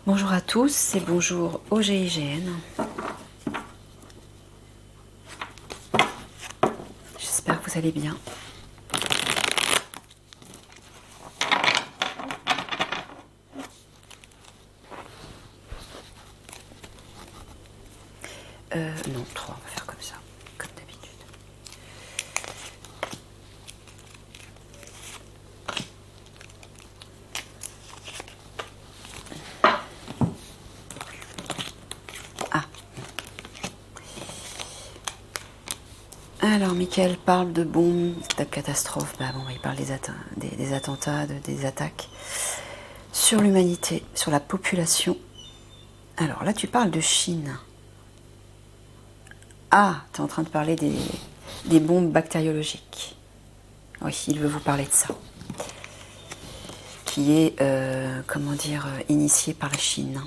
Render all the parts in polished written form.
Bonjour à tous et bonjour au GIGN. J'espère que vous allez bien. Non, 3, on va faire comme ça, comme d'habitude. Ah. Alors, Michael parle de bombes, de catastrophes. Bah bon, il parle des attentats, des attaques sur l'humanité, sur la population. Alors là, tu parles de Chine. Ah, tu es en train de parler des bombes bactériologiques. Oui, il veut vous parler de ça. Qui est, comment dire, initié par la Chine.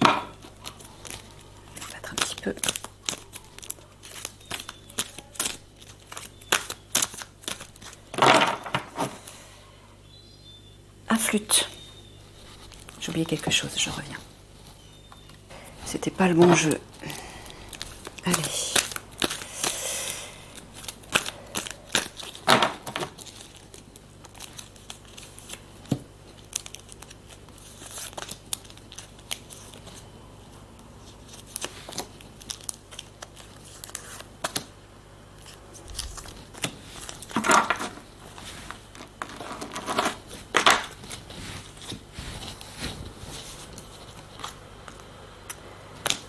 Je vais battre un petit peu. Ah, flûte. J'ai oublié quelque chose, je reviens. C'était pas le bon jeu. Allez.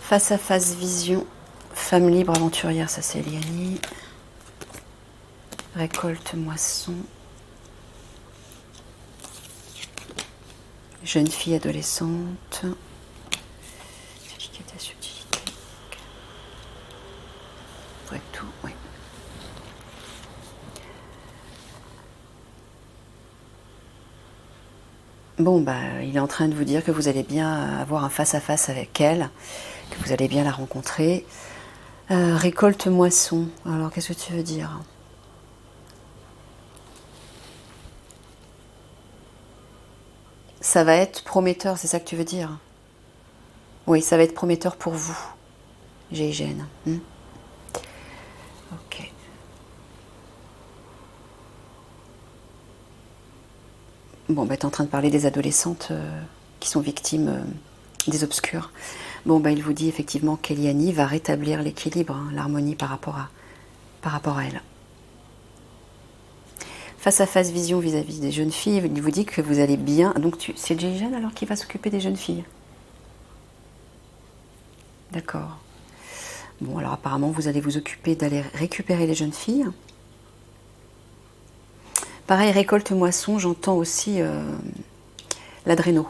Face à face vision, femme libre aventurière, ça c'est Eliani. Récolte moisson. Jeune fille adolescente. Délicatesse, subtilité. Pour être tout, oui. Bon, bah, il est en train de vous dire que vous allez bien avoir un face-à-face avec elle, que vous allez bien la rencontrer. Récolte moisson. Alors, qu'est-ce que tu veux dire ? Ça va être prometteur, c'est ça que tu veux dire ? Oui, ça va être prometteur pour vous, GIGN. Ok. Bon, bah, tu es en train de parler des adolescentes qui sont victimes des obscurs. Bon, bah, il vous dit effectivement qu'Eliani va rétablir l'équilibre, hein, l'harmonie par rapport à elle. Face à face vision vis-à-vis des jeunes filles, il vous dit que vous allez bien. Donc, c'est GIGN alors qui va s'occuper des jeunes filles ? D'accord. Bon, alors apparemment, vous allez vous occuper d'aller récupérer les jeunes filles. Pareil, récolte moisson, j'entends aussi l'adréno.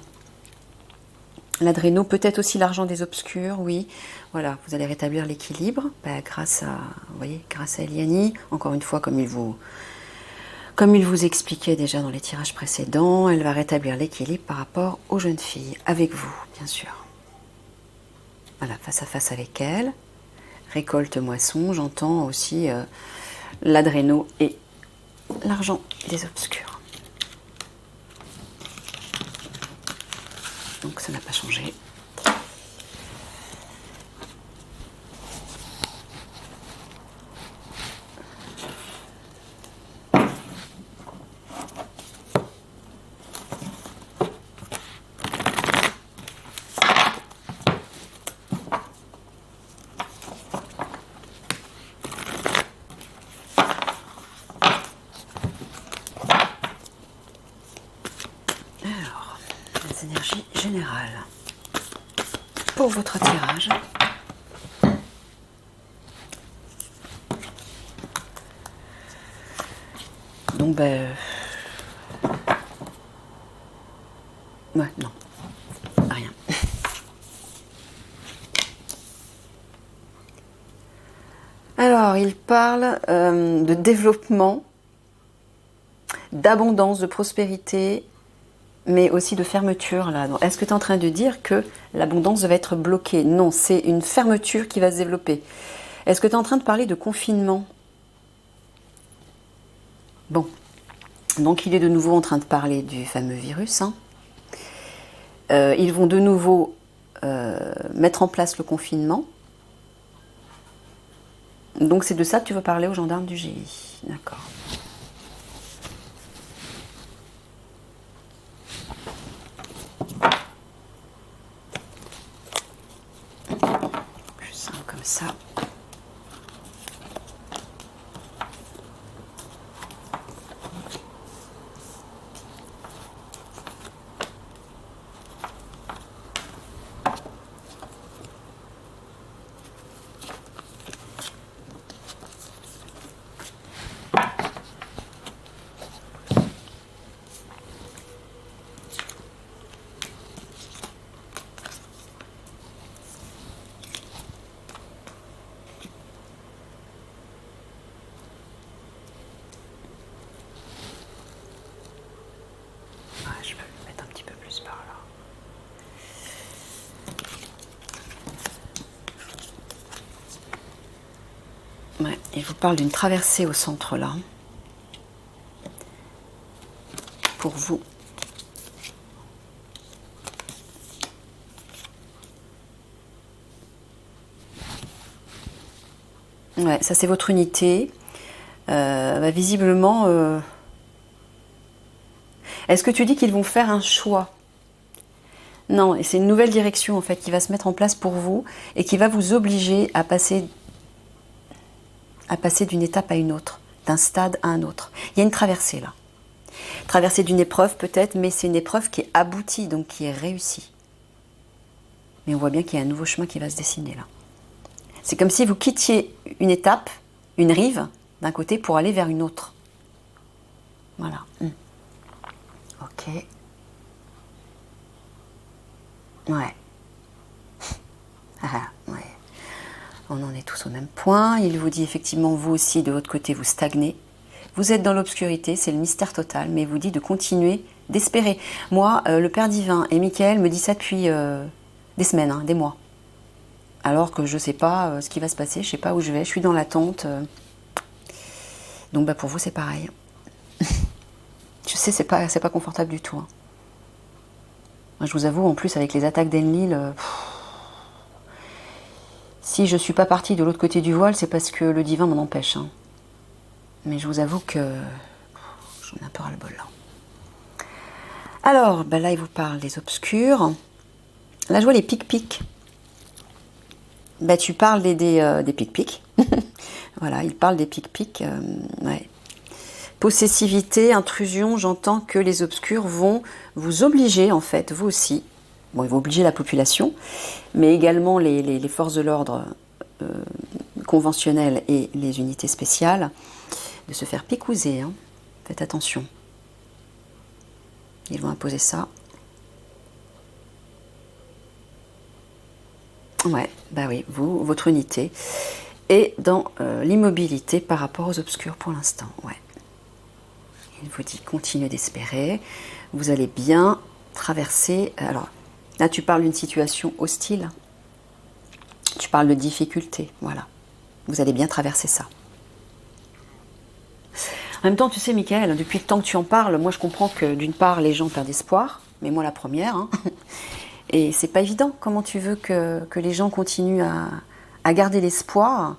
L'adréno, peut-être aussi l'argent des obscurs, oui. Voilà, vous allez rétablir l'équilibre grâce à, vous voyez, grâce à Eliani. Encore une fois, comme il vous expliquait déjà dans les tirages précédents, elle va rétablir l'équilibre par rapport aux jeunes filles, avec vous, bien sûr. Voilà, face à face avec elle. Récolte moisson, j'entends aussi l'adréno et l'argent des obscurs. Donc ça n'a pas changé. Alors, les énergies générales pour votre tirage. Donc, ben... ouais, non. Rien. Alors, il parle de développement, d'abondance, de prospérité, mais aussi de fermeture. Là. Est-ce que tu es en train de dire que l'abondance va être bloquée? Non, c'est une fermeture qui va se développer. Est-ce que tu es en train de parler de confinement? Bon, donc il est de nouveau en train de parler du fameux virus. Hein. Ils vont de nouveau mettre en place le confinement. Donc c'est de ça que tu veux parler aux gendarmes du GI. D'accord. Plus simple comme ça. Je vais le mettre un petit peu plus par là. Ouais, il vous parle d'une traversée au centre là. Pour vous. Ouais, ça c'est votre unité. Visiblement, est-ce que tu dis qu'ils vont faire un choix? Non, et c'est une nouvelle direction en fait qui va se mettre en place pour vous et qui va vous obliger à passer d'une étape à une autre, d'un stade à un autre. Il y a une traversée là. Traversée d'une épreuve peut-être, mais c'est une épreuve qui est aboutie, donc qui est réussie. Mais on voit bien qu'il y a un nouveau chemin qui va se dessiner là. C'est comme si vous quittiez une étape, une rive, d'un côté pour aller vers une autre. Voilà. Ok. Ouais. Ouais. On en est tous au même point. Il vous dit effectivement, vous aussi, de votre côté, vous stagnez. Vous êtes dans l'obscurité, c'est le mystère total, mais il vous dit de continuer, d'espérer. Moi, le Père Divin et Michael me dit ça depuis des semaines, hein, des mois. Alors que je ne sais pas ce qui va se passer, je ne sais pas où je vais, je suis dans l'attente. Donc pour vous, c'est pareil. Je sais, c'est pas confortable du tout. Hein. Moi, je vous avoue, en plus, avec les attaques d'Enlil, si je ne suis pas partie de l'autre côté du voile, c'est parce que le divin m'en empêche. Hein. Mais je vous avoue que j'en ai un peu ras-le-bol là. Alors, là, il vous parle des obscurs. Là, je vois les pic-pics. Tu parles des pic-pics. Voilà, il parle des pic-pics. Ouais. Possessivité, intrusion, j'entends que les obscurs vont vous obliger, en fait, vous aussi. Bon, ils vont obliger la population, mais également les forces de l'ordre conventionnelles et les unités spéciales, de se faire picouser. Hein. Faites attention. Ils vont imposer ça. Ouais, oui, votre unité est dans l'immobilité par rapport aux obscurs pour l'instant. Ouais. Il vous dit continuez d'espérer. Vous allez bien traverser. Alors là, tu parles d'une situation hostile. Tu parles de difficulté. Voilà. Vous allez bien traverser ça. En même temps, tu sais, Michael, depuis le temps que tu en parles, moi je comprends que d'une part, les gens perdent espoir, mais moi la première. Hein. Et c'est pas évident. Comment tu veux que les gens continuent à garder l'espoir?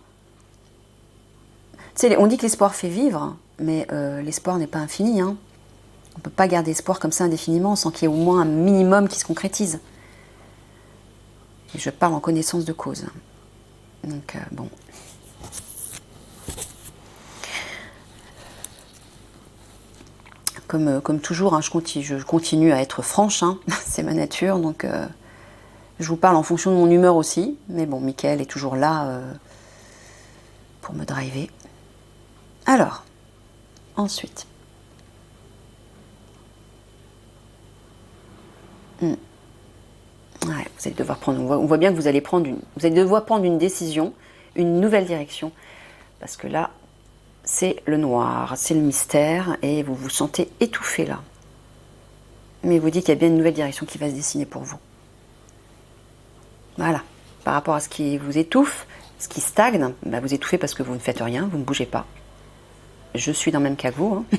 Tu sais, on dit que l'espoir fait vivre, mais l'espoir n'est pas infini. Hein. On ne peut pas garder espoir comme ça indéfiniment sans qu'il y ait au moins un minimum qui se concrétise. Et je parle en connaissance de cause. Donc, bon. Comme toujours, hein, je continue à être franche, hein, c'est ma nature, donc je vous parle en fonction de mon humeur aussi, mais bon, Michael est toujours là pour me driver. Alors, ensuite. Ouais, vous allez devoir prendre, on voit bien que vous allez devoir prendre une décision, une nouvelle direction, parce que là, c'est le noir, c'est le mystère, et vous vous sentez étouffé là. Mais vous dites qu'il y a bien une nouvelle direction qui va se dessiner pour vous. Voilà. Par rapport à ce qui vous étouffe, ce qui stagne, vous étouffez parce que vous ne faites rien, vous ne bougez pas. je suis dans le même cas que vous, hein.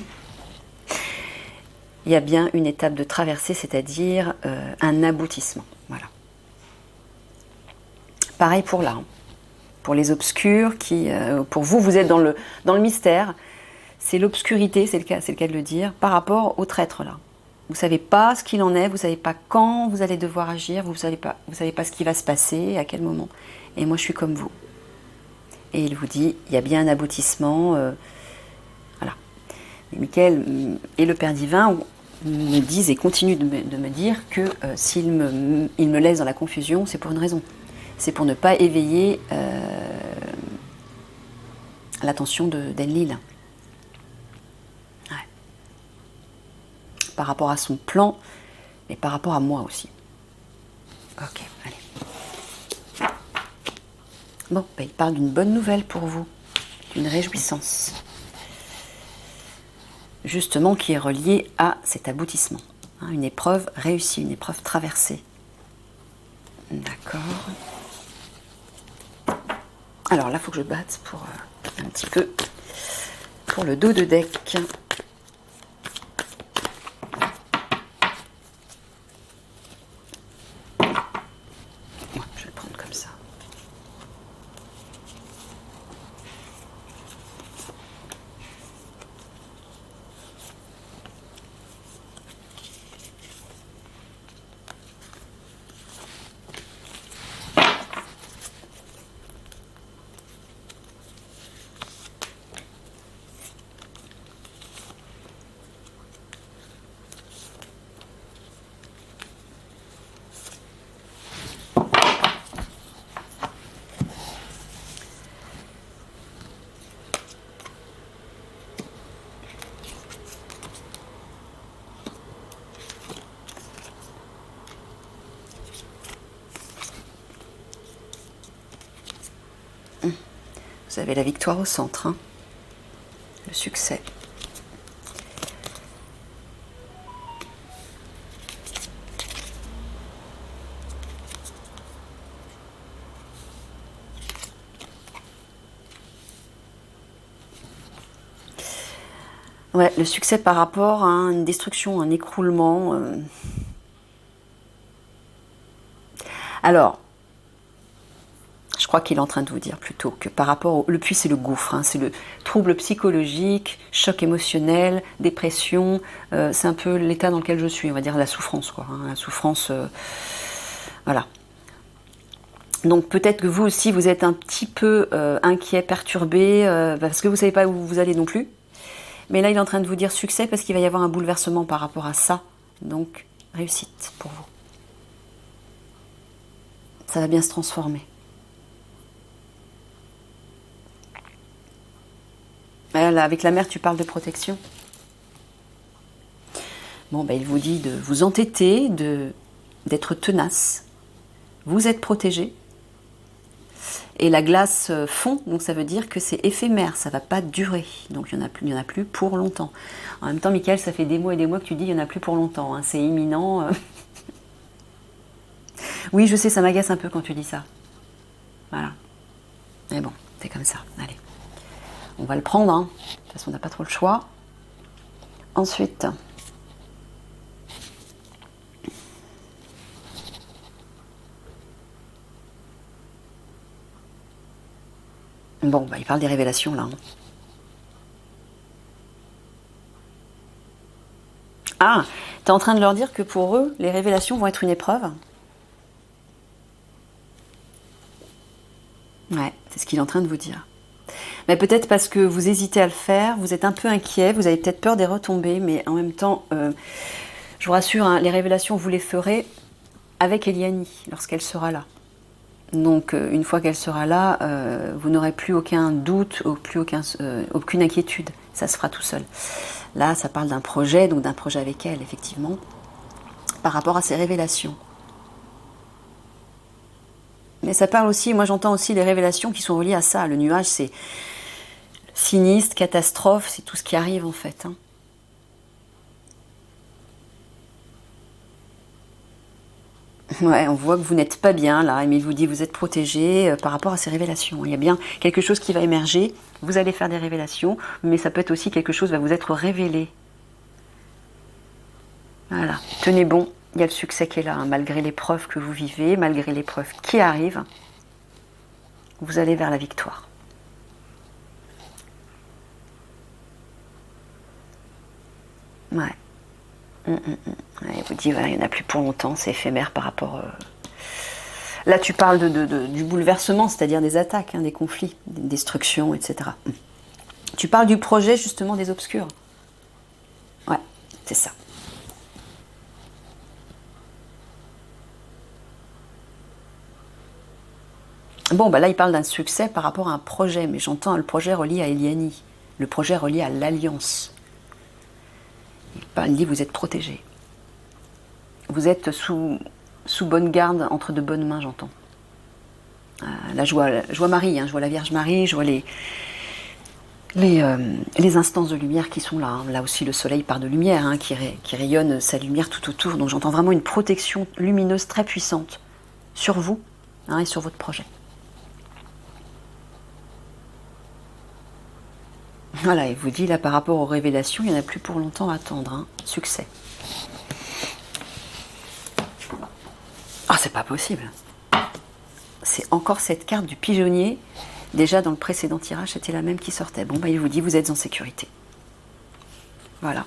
Il y a bien une étape de traversée, c'est-à-dire un aboutissement. Voilà. Pareil pour là, hein. Pour les obscurs, pour vous, vous êtes dans le mystère. C'est l'obscurité, c'est le cas de le dire, par rapport au traître là. Vous ne savez pas ce qu'il en est, vous ne savez pas quand vous allez devoir agir, vous ne savez pas ce qui va se passer, à quel moment. Et moi, je suis comme vous. Et il vous dit, il y a bien un aboutissement. Voilà. Et Michael et le Père Divin me disent et continuent de me dire que s'il me laisse dans la confusion, c'est pour une raison. C'est pour ne pas éveiller l'attention d'Enlil. Ouais. Par rapport à son plan, mais par rapport à moi aussi. Ok, allez. Bon, il parle d'une bonne nouvelle pour vous, d'une réjouissance. Justement, qui est reliée à cet aboutissement. Hein, une épreuve réussie, une épreuve traversée. D'accord. Alors là, il faut que je batte pour un petit peu pour le dos de deck. Je vais le prendre comme ça. Vous avez la victoire au centre, hein. Le succès. Ouais, le succès par rapport à une destruction, un écroulement. Alors, je crois qu'il est en train de vous dire plutôt que par rapport le puits, c'est le gouffre, hein, c'est le trouble psychologique, choc émotionnel, dépression. C'est un peu l'état dans lequel je suis, on va dire la souffrance, quoi. Hein, la souffrance, voilà. Donc peut-être que vous aussi, vous êtes un petit peu inquiet, perturbé, parce que vous ne savez pas où vous allez non plus. Mais là, il est en train de vous dire succès parce qu'il va y avoir un bouleversement par rapport à ça. Donc, réussite pour vous. Ça va bien se transformer. Là, avec la mère, tu parles de protection. Bon, il vous dit de vous entêter, d'être tenace. Vous êtes protégé. Et la glace fond, donc ça veut dire que c'est éphémère, ça ne va pas durer. Donc il n'y en a plus pour longtemps. En même temps, Michael, ça fait des mois et des mois que tu dis il n'y en a plus pour longtemps. Hein, c'est imminent. Oui, je sais, ça m'agace un peu quand tu dis ça. Voilà. Mais bon, c'est comme ça. Allez. On va le prendre. Hein. De toute façon, on n'a pas trop le choix. Ensuite. Bon, il parle des révélations là. Hein. Ah, tu es en train de leur dire que pour eux, les révélations vont être une épreuve? Ouais, c'est ce qu'il est en train de vous dire. Mais peut-être parce que vous hésitez à le faire, vous êtes un peu inquiet, vous avez peut-être peur des retombées, mais en même temps, je vous rassure, hein, les révélations, vous les ferez avec Eliani, lorsqu'elle sera là. Donc, une fois qu'elle sera là, vous n'aurez plus aucun doute, aucune inquiétude. Ça se fera tout seul. Là, ça parle d'un projet, donc d'un projet avec elle, effectivement, par rapport à ces révélations. Mais ça parle aussi, moi j'entends aussi les révélations qui sont reliées à ça. Le nuage, c'est sinistre, catastrophe, c'est tout ce qui arrive en fait. Hein. Ouais, on voit que vous n'êtes pas bien là, mais il vous dit vous êtes protégé par rapport à ces révélations. Il y a bien quelque chose qui va émerger, Vous allez faire des révélations, mais ça peut être aussi quelque chose va vous être révélé. Voilà, tenez bon, il y a le succès qui est là, hein, malgré l'épreuve que vous vivez, malgré l'épreuve qui arrive, vous allez vers la victoire. Ouais. Ouais, vous dites, voilà, il n'y en a plus pour longtemps, c'est éphémère par rapport... Là, tu parles du bouleversement, c'est-à-dire des attaques, hein, des conflits, des destructions, etc. Tu parles du projet, justement, des obscurs. Ouais, c'est ça. Bon, bah là, il parle d'un succès par rapport à un projet, mais j'entends le projet relié à Eliani, le projet relié à l'alliance. Il dit, vous êtes protégé. Vous êtes sous bonne garde, entre de bonnes mains, j'entends. Là, je vois Marie, hein, je vois la Vierge Marie, je vois les instances de lumière qui sont là. Hein. Là aussi, le soleil part de lumière, hein, qui rayonne sa lumière tout autour. Donc j'entends vraiment une protection lumineuse très puissante sur vous, hein, et sur votre projet. Voilà, il vous dit là par rapport aux révélations, il n'y en a plus pour longtemps à attendre. Hein. Succès. Ah, c'est pas possible. C'est encore cette carte du pigeonnier. Déjà dans le précédent tirage, c'était la même qui sortait. Bon, bah, il vous dit, vous êtes en sécurité. Voilà.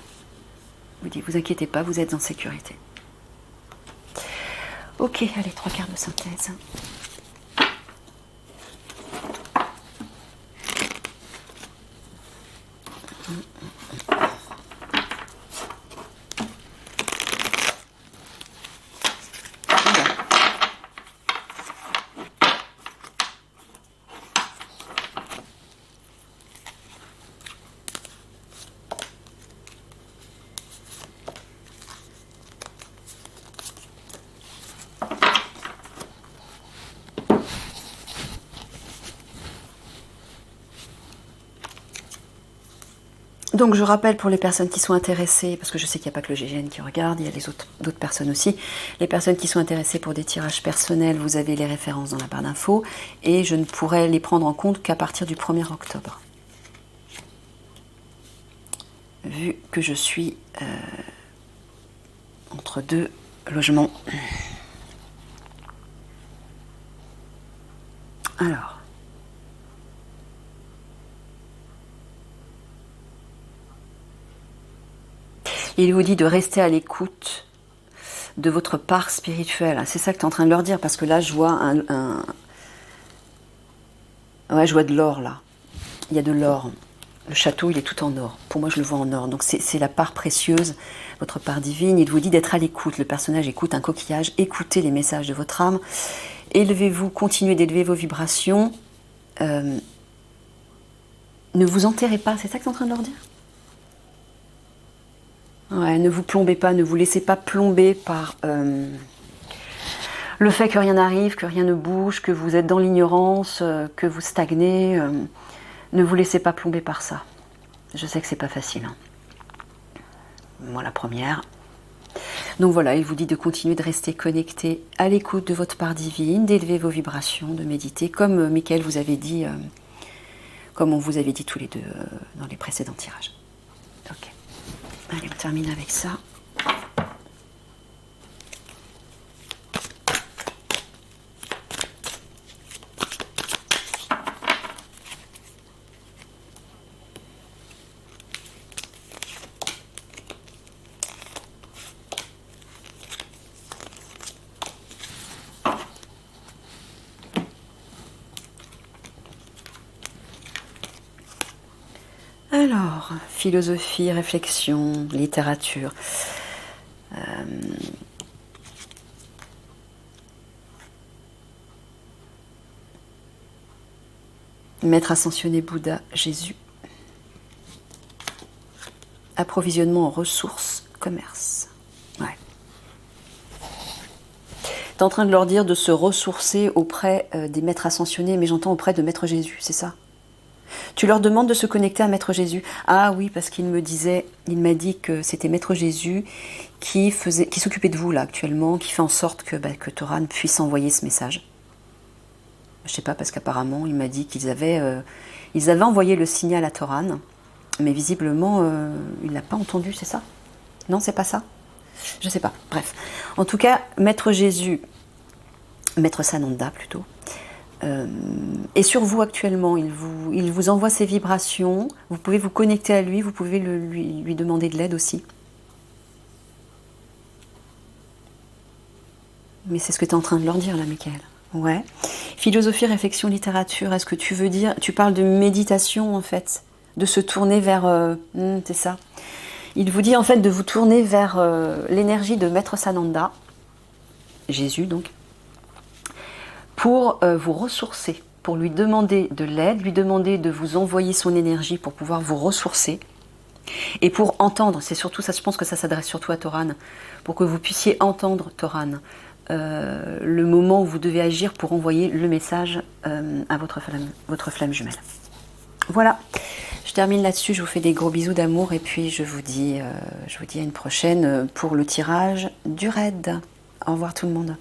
Il vous dit, vous inquiétez pas, vous êtes en sécurité. Ok, allez, 3 cartes de synthèse. Donc je rappelle pour les personnes qui sont intéressées, parce que je sais qu'il n'y a pas que le GGN qui regarde, il y a d'autres personnes aussi. Les personnes qui sont intéressées pour des tirages personnels, vous avez les références dans la barre d'infos, et je ne pourrai les prendre en compte qu'à partir du 1er octobre. Vu que je suis entre 2 logements. Alors. Il vous dit de rester à l'écoute de votre part spirituelle. C'est ça que tu es en train de leur dire, parce que là, je vois ouais, je vois de l'or, là. Il y a de l'or. Le château, il est tout en or. Pour moi, je le vois en or. Donc, c'est la part précieuse, votre part divine. Il vous dit d'être à l'écoute. Le personnage écoute un coquillage. Écoutez les messages de votre âme. Élevez-vous, continuez d'élever vos vibrations. Ne vous enterrez pas. C'est ça que tu es en train de leur dire ? Ouais, ne vous plombez pas, ne vous laissez pas plomber par le fait que rien n'arrive, que rien ne bouge, que vous êtes dans l'ignorance, que vous stagnez. Ne vous laissez pas plomber par ça. Je sais que c'est pas facile. Hein. Moi, la première. Donc voilà, il vous dit de continuer de rester connecté à l'écoute de votre part divine, d'élever vos vibrations, de méditer, comme Michael vous avait dit, comme on vous avait dit tous les deux dans les précédents tirages. Ok. Allez, on termine avec ça. Alors, philosophie, réflexion, littérature. Maître ascensionné Bouddha, Jésus. Approvisionnement en ressources, commerce. Ouais. Tu es en train de leur dire de se ressourcer auprès des maîtres ascensionnés, mais j'entends auprès de Maître Jésus, c'est ça ? Tu leur demandes de se connecter à Maître Jésus. Ah oui, parce qu'il m'a dit que c'était Maître Jésus qui s'occupait de vous là actuellement, qui fait en sorte que Toran puisse envoyer ce message. Je sais pas, parce qu'apparemment, il m'a dit qu'ils avaient Ils avaient envoyé le signal à Toran, mais visiblement, il ne l'a pas entendu, c'est ça? Non, c'est pas ça? Je sais pas, bref. En tout cas, Maître Jésus, Maître Sananda plutôt, est sur vous actuellement. Il vous envoie ses vibrations, vous pouvez vous connecter à lui, vous pouvez lui demander de l'aide aussi. Mais c'est ce que tu es en train de leur dire là, Michael. Ouais. Philosophie, réflexion, littérature, est-ce que tu veux dire... Tu parles de méditation en fait, de se tourner vers... c'est ça. Il vous dit en fait de vous tourner vers l'énergie de Maître Sananda, Jésus donc, pour vous ressourcer, pour lui demander de l'aide, lui demander de vous envoyer son énergie pour pouvoir vous ressourcer. Et pour entendre, c'est surtout ça, je pense que ça s'adresse surtout à Toran, pour que vous puissiez entendre Toran, le moment où vous devez agir pour envoyer le message à votre flamme jumelle. Voilà, je termine là-dessus, je vous fais des gros bisous d'amour et puis je vous dis à une prochaine pour le tirage du raid. Au revoir tout le monde.